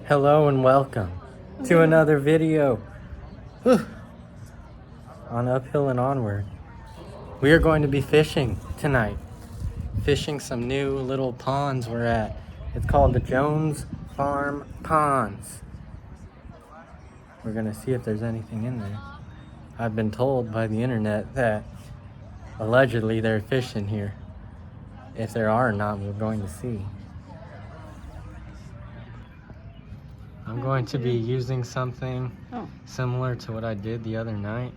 Hello and welcome to another video on Uphill and Onward. We are going to be fishing tonight. Fishing some new little ponds we're at. It's called the Jones Farm Ponds. We're going to see if there's anything in there. I've been told by the internet that allegedly they're fishing here. If there are or not, we're going to see. I'm going to be using something similar to what I did the other night.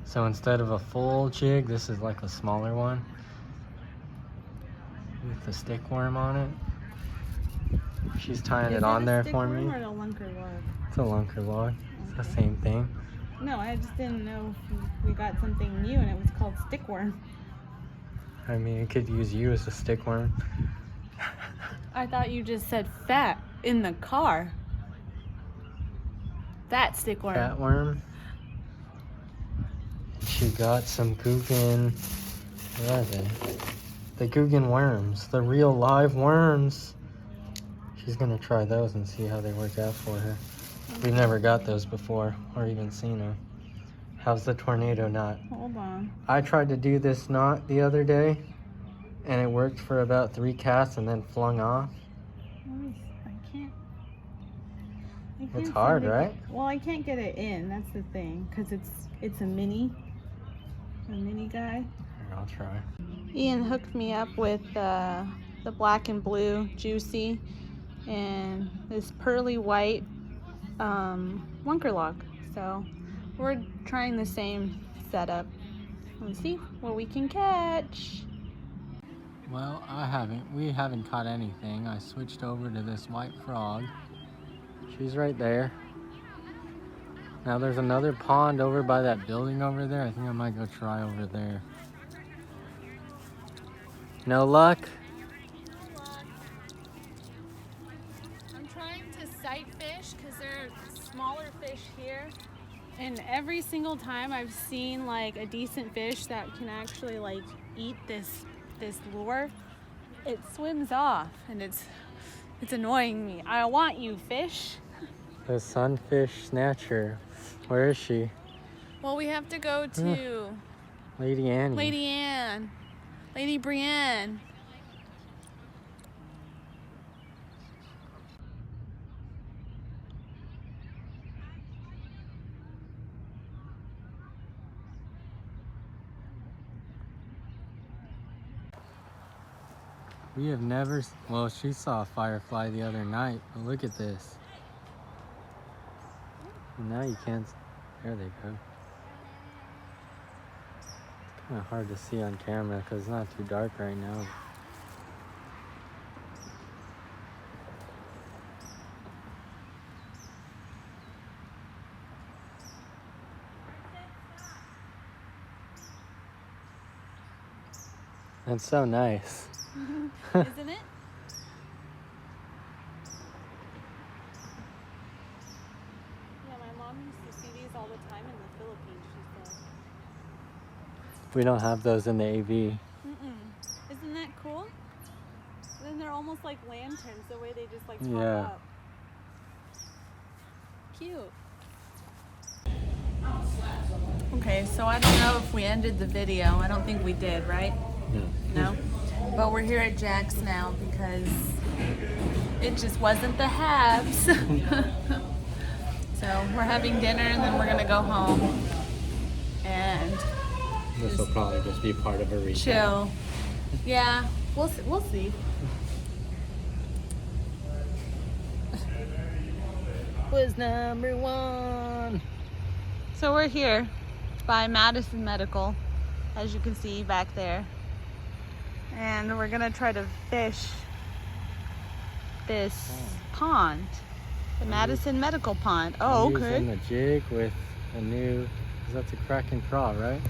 So instead of a full jig, this is like a smaller one with the stick worm on it. She's tying it on there for me. Is that a stick worm or a lunker log? It's a lunker log. It's the same thing. No, I just didn't know if we got something new and it was called stick worm. I mean, it could use you as a stick worm. I thought you just said fat in the car. Fat stick worm. Fat worm. She got some Guggen. What are they? The Guggen worms. The real live worms. She's gonna try those and see how they work out for her. We've never got those before or even seen them. How's the tornado knot? Hold on. I tried to do this knot the other day and it worked for about 3 casts and then flung off. I can't It's hard, right? Well, I can't get it in. That's the thing, because it's a mini guy. Here, I'll try. Ian hooked me up with the black and blue juicy and this pearly white lunker log. So we're trying the same setup. Let's see what we can catch. Well, we haven't caught anything. I switched over to this white frog. She's right there. Now there's another pond over by that building over there. I think I might go try over there. No luck? I'm trying to sight fish because there are smaller fish here. And every single time I've seen like a decent fish that can actually like eat this lure, it swims off and it's annoying me. I want you, fish. The sunfish snatcher. Where is she? Well, we have to go to Lady Annie. Lady Anne. Lady Brienne. We have never, well, she saw a firefly the other night, but look at this. Now you can't, there they go. It's kind of hard to see on camera because it's not too dark right now. That's so nice. Isn't it? Yeah, my mom used to see these all the time in the Philippines, she said. We don't have those in the AV. Isn't that cool? Then they're almost like lanterns, the way they just like pop up. Cute. Okay, so I don't know if we ended the video. I don't think we did, right? No? But we're here at Jack's now because it just wasn't the haves. So we're having dinner and then we're gonna go home and This will probably just be part of a recap. Chill. Yeah, we'll see. Was number 1. So we're here by Madison Medical, as you can see back there. And we're gonna try to fish this pond, the Madison Medical Pond. Oh, okay. Using the jig with a new, that's a Kraken craw, right?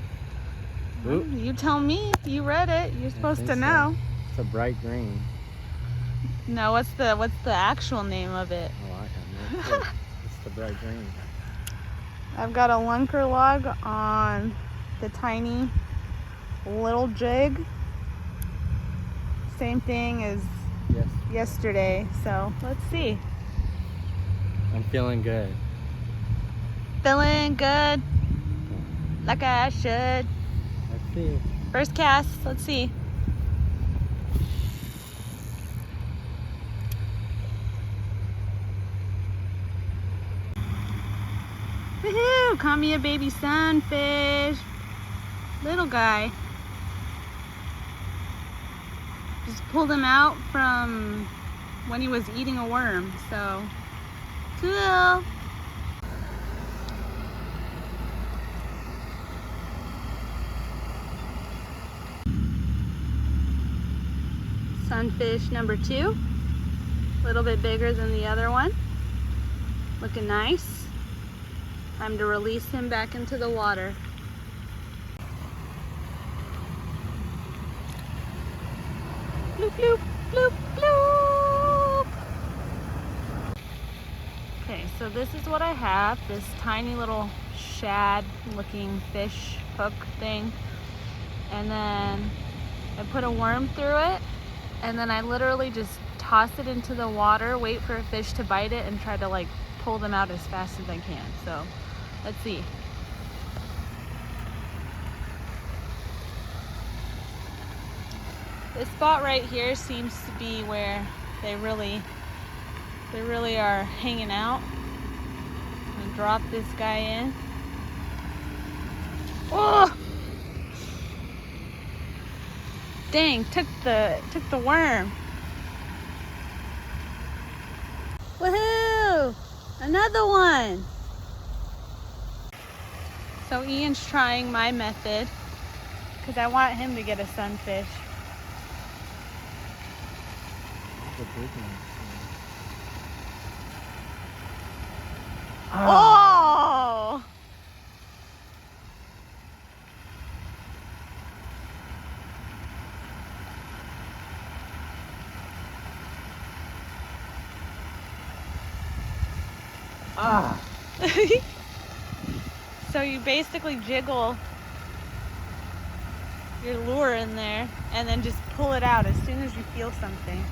Oop. You tell me. You read it. You're supposed to know. It's a bright green. No, what's the actual name of it? Oh, I have no clue. It's the bright green. I've got a lunker log on the tiny little jig. Same thing as yesterday. So let's see. I'm feeling good. Feeling good, like I should. Let's see. First cast, let's see. Woohoo! Caught me a baby sunfish. Little guy. Just pulled him out from when he was eating a worm, so cool. Sunfish number 2. A little bit bigger than the other one. Looking nice. Time to release him back into the water. Bloop, bloop, bloop, bloop. Okay, so this is what I have. This tiny little shad looking fish hook thing. And then I put a worm through it. And then I literally just toss it into the water, wait for a fish to bite it, and try to like pull them out as fast as I can. So let's see. This spot right here seems to be where they really are hanging out. I'm gonna drop this guy in. Oh! Dang, took the worm. Woohoo! Another one. So Ian's trying my method because I want him to get a sunfish. That's a big one. Oh! Ah! So you basically jiggle your lure in there and then just pull it out as soon as you feel something.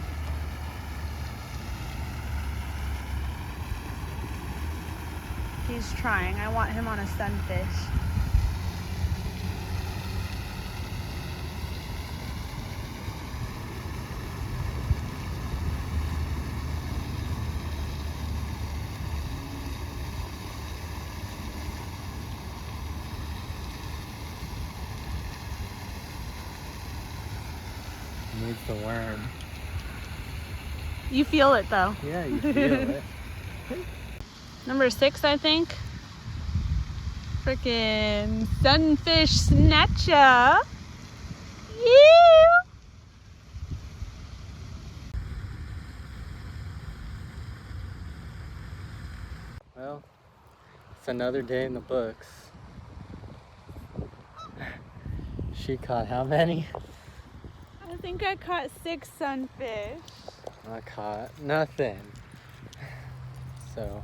He's trying. I want him on a sunfish. Needs the worm. You feel it though. Yeah, you feel it. Number 6, I think. Frickin' sunfish snatcher. Yeah. Well, it's another day in the books. She caught how many? I think I caught 6 sunfish. I caught nothing. So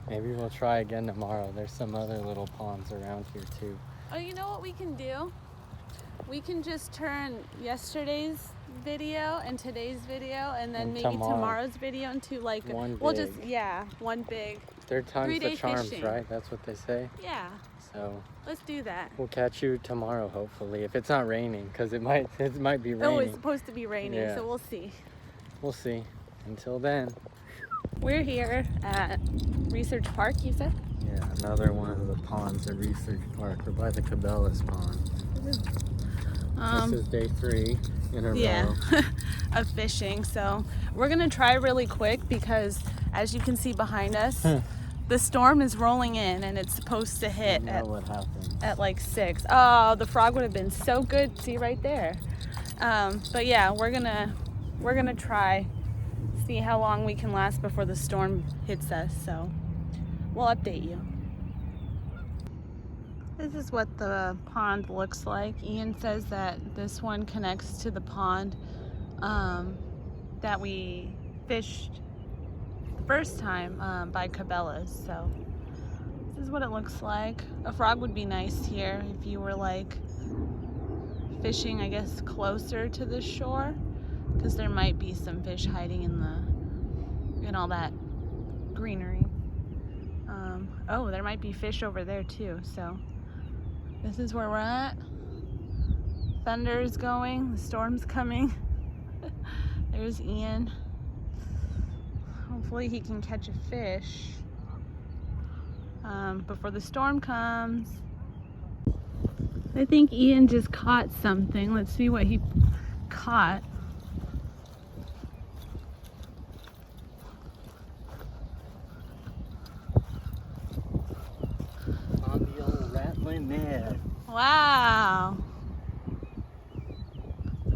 maybe we'll try again tomorrow. There's some other little ponds around here too. Oh, you know what we can do? We can just turn yesterday's video and today's video and then And maybe tomorrow. tomorrow's video into like One we'll big. just one big. Third time's the 3-day charms, fishing. right? That's what they say. Yeah, So let's do that. we'll catch you tomorrow, hopefully, if it's not raining, because it might be raining. Oh, it's supposed to be raining, Yeah. so we'll see. We'll see. Until then. We're here at Research Park, you said? Yeah, another one of the ponds at Research Park. We're by the Cabela's pond. This is day 3 in a Yeah, row. of fishing. So we're gonna try really quick because, as you can see behind us, the storm is rolling in and it's supposed to hit You know what happens. at like 6. Oh, the frog would have been so good. See right there. But yeah, we're gonna try, see how long we can last before the storm hits us. So we'll update you. This is what the pond looks like. Ian says that this one connects to the pond that we fished the first time by Cabela's. So this is what it looks like. A frog would be nice here if you were like fishing, I guess, closer to the shore, because there might be some fish hiding in all that greenery. Oh, there might be fish over there too. So this is where we're at. Thunder is going, the storm's coming. There's Ian. Hopefully he can catch a fish before the storm comes. I think Ian just caught something. Let's see what he caught. On the old rattling net. Wow.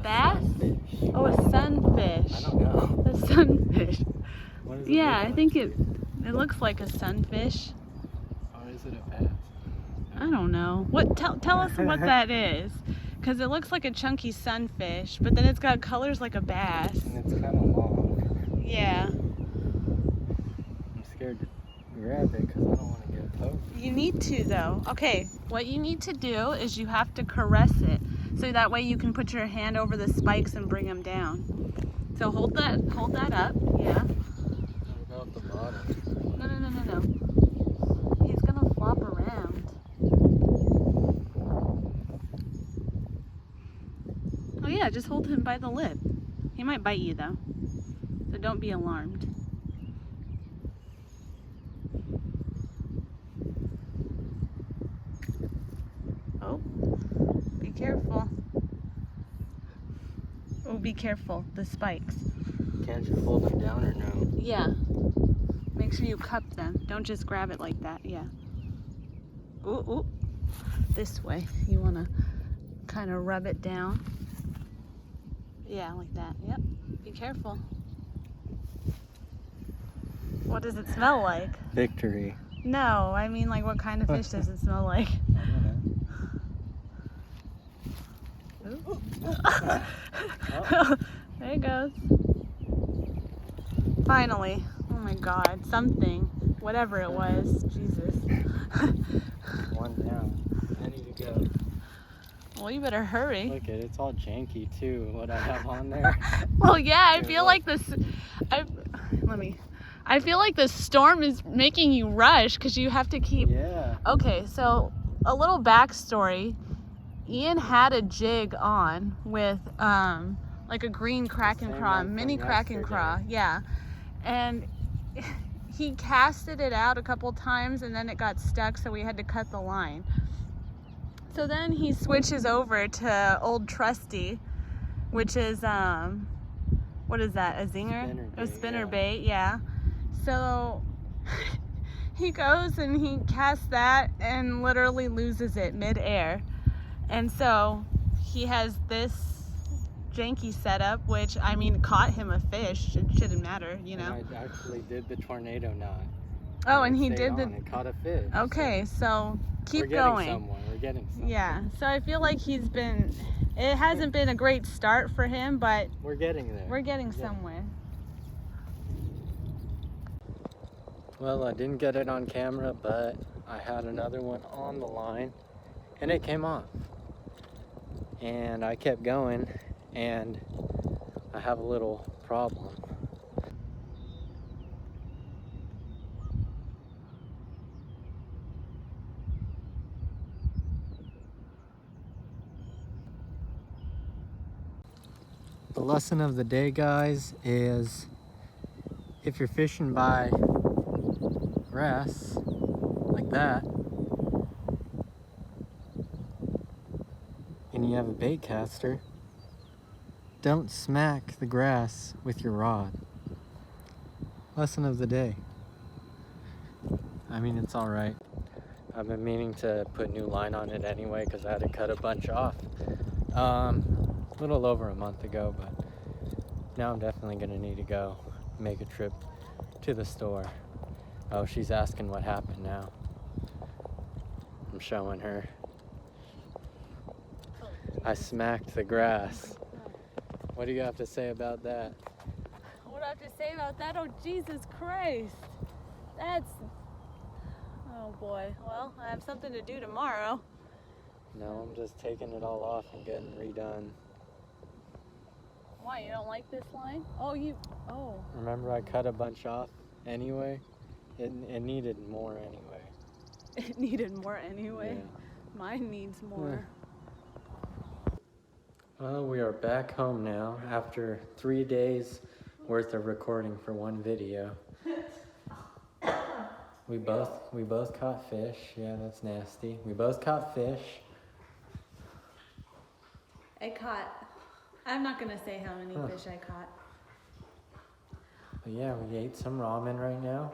Bass? Sunfish. Oh, a sunfish. I don't know. A sunfish. What does it Yeah, look I like think to it you? looks like a sunfish. Or is it a bass? I don't know. What? Tell us what that is, because it looks like a chunky sunfish, but then it's got colors like a bass. And it's kind of long. Yeah. I'm scared to grab it because I don't want to get poked. You need to though. Okay, what you need to do is you have to caress it, so that way you can put your hand over the spikes and bring them down. So hold that up. Yeah. What about the bottom? No. He's gonna flop around. Oh yeah, just hold him by the lip. He might bite you though, so don't be alarmed. Oh, be careful. Oh, be careful, the spikes. Can't you hold them down or no? Yeah. Make sure you cup them. Don't just grab it like that. Yeah. Ooh. This way. You want to kind of rub it down. Yeah, like that. Yep. Be careful. What does it smell like? Victory. No, I mean like what kind of fish does it smell like? I don't know. Oh. There it goes. Finally. Oh my God. Something. Whatever it was. Jesus. One down. I need to go. Well, you better hurry. Look at it. It's all janky too. What I have on there. Well, yeah. I feel like this. I feel like the storm is making you rush because you have to keep. Yeah. Okay, so a little backstory. Ian had a jig on with like a green Kraken Same craw, one from mini Kraken yesterday. craw, yeah. And he casted it out a couple times and then it got stuck, so we had to cut the line. So then he switches over to Old Trusty, which is what is that? A zinger? A spinner bait, yeah. So he goes and he casts that and literally loses it mid-air. And so he has this janky setup, which, I mean, caught him a fish. It shouldn't matter, you know. And I actually did the tornado knot. Oh, and he Stayed did on the. and caught a fish. Okay, so keep We're getting going. somewhere. We're getting somewhere. Yeah, so I feel like he's been. It hasn't been a great start for him, but We're getting there. we're getting somewhere. Well, I didn't get it on camera, but I had another one on the line, and it came off. And I kept going, and I have a little problem. The lesson of the day, guys, is if you're fishing by grass like that, and you have a bait caster, don't smack the grass with your rod. Lesson of the day. I mean, it's all right. I've been meaning to put new line on it anyway because I had to cut a bunch off a little over a month ago, but now I'm definitely gonna need to go make a trip to the store. Oh, she's asking what happened now. I'm showing her. I smacked the grass. What do you have to say about that? What do I have to say about that? Oh, Jesus Christ. That's. Oh, boy. Well, I have something to do tomorrow. No, I'm just taking it all off and getting redone. Why, you don't like this line? Oh, you. Oh. Remember I cut a bunch off anyway? It needed more anyway. It needed more anyway. Yeah. Mine needs more. Well, we are back home now after 3 days worth of recording for one video. We both caught fish. Yeah, that's nasty. We both caught fish. I'm not gonna say how many fish I caught. But yeah, we ate some ramen right now.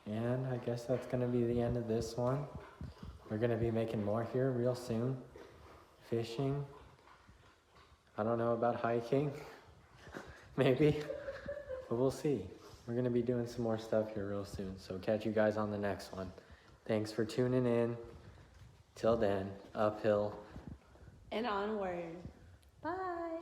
And I guess that's gonna be the end of this one. We're gonna be making more here real soon. Fishing. I don't know about hiking. Maybe. But we'll see. We're gonna be doing some more stuff here real soon. So catch you guys on the next one. Thanks for tuning in. Till then, uphill And onward. Bye.